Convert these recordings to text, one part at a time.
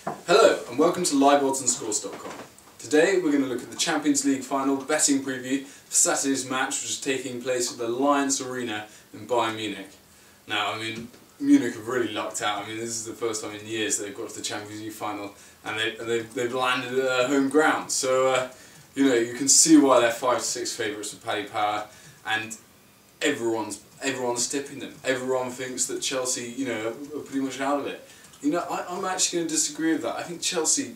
Hello and welcome to liveoddsandscores.com. Today we're going to look at the Champions League final betting preview for Saturday's match, which is taking place at the Allianz Arena in Bayern Munich. Now, Munich have really lucked out. This is the first time in years they've got to the Champions League final and they've landed at home ground. So, you can see why they're 5-6 favourites for Paddy Power, and everyone's tipping them. Everyone thinks that Chelsea, are pretty much out of it. I'm actually going to disagree with that. I think Chelsea's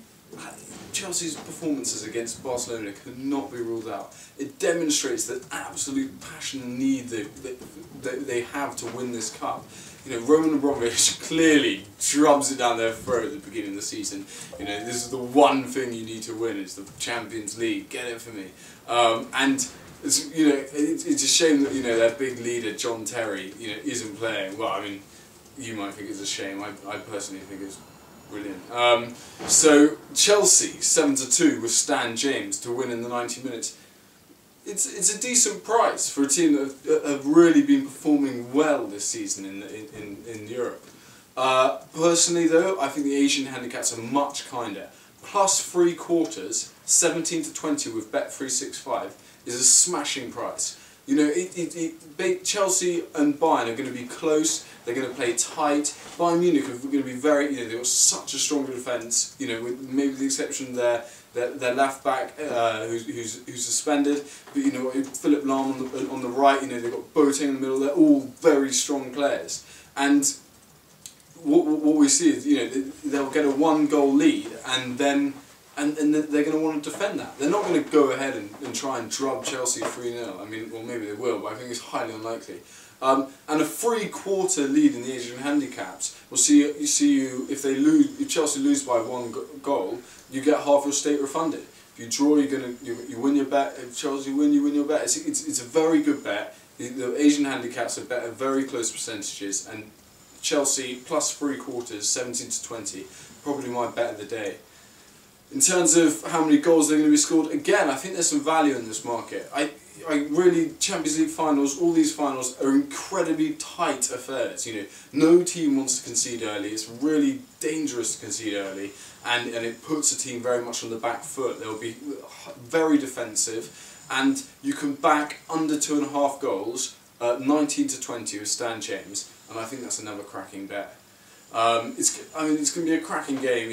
performances against Barcelona cannot be ruled out. It demonstrates the absolute passion and need they have to win this cup. Roman Abramovich clearly drums it down their throat at the beginning of the season. This is the one thing you need to win, it's the Champions League, get it for me. And it's a shame that their big leader John Terry isn't playing. Well, you might think it's a shame. I personally think it's brilliant. So Chelsea 7-2 with Stan James to win in the 90 minutes. It's a decent price for a team that have really been performing well this season in Europe. Personally though, I think the Asian handicaps are much kinder. +3/4, 17-20 with Bet365 is a smashing price. Chelsea and Bayern are going to be close. They're going to play tight. Bayern Munich are going to be very, they've got such a strong defence. With maybe the exception of their left back, who's suspended. But Philip Lahm on the right. They've got Boateng in the middle. They're all very strong players. And what we see is, they'll get a 1-goal lead, and then they're going to want to defend that. They're not going to go ahead and try and drub Chelsea 3-0. Well, maybe they will, but I think it's highly unlikely. And a 3/4 lead in the Asian handicaps will see you if Chelsea lose by 1 goal, you get half your stake refunded. If you draw, you win your bet. If Chelsea win, you win your bet. It's a very good bet. The Asian handicaps are bet at very close percentages, and Chelsea +3/4, 17-20, probably my bet of the day. In terms of how many goals they're going to be scored, again, I think there's some value in this market. Really, Champions League finals, all these finals are incredibly tight affairs. No team wants to concede early. It's really dangerous to concede early, and it puts a team very much on the back foot. They'll be very defensive, and you can back under 2.5 goals, 19-20 with Stan James, and I think that's another cracking bet. It's going to be a cracking game.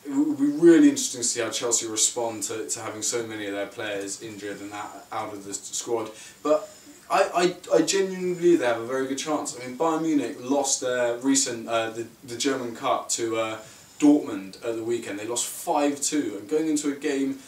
It will be really interesting to see how Chelsea respond to having so many of their players injured and out of the squad. But I genuinely believe they have a very good chance. Bayern Munich lost their recent the German Cup to Dortmund at the weekend. They lost 5-2, and going into a game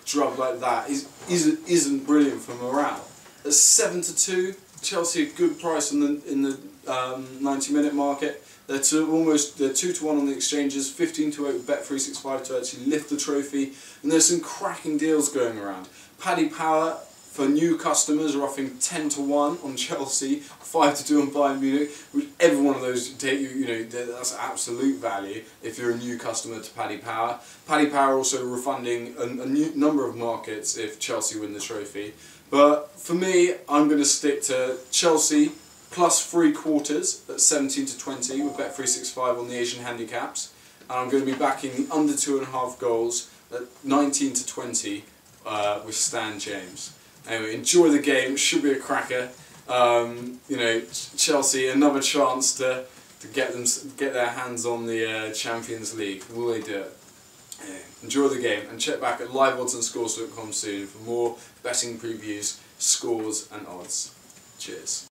drubbed like that isn't brilliant for morale. At 7-2, Chelsea a good price in the 90-minute market. They're 2-1 on the exchanges, 15-8 with Bet365 to actually lift the trophy, and there's some cracking deals going around. Paddy Power for new customers are offering 10-1 on Chelsea, 5-2 on Bayern Munich, which every one of those take that's absolute value if you're a new customer to Paddy Power. Paddy Power also refunding a new number of markets if Chelsea win the trophy. But for me, I'm going to stick to Chelsea +3/4 at 17-20 with Bet365 on the Asian handicaps, and I'm going to be backing under 2.5 goals at 19-20 with Stan James. Anyway, enjoy the game. It should be a cracker. Chelsea another chance to get their hands on the Champions League. Will they do it? Anyway, enjoy the game, and check back at liveoddsandscores.com soon for more betting previews, scores and odds. Cheers.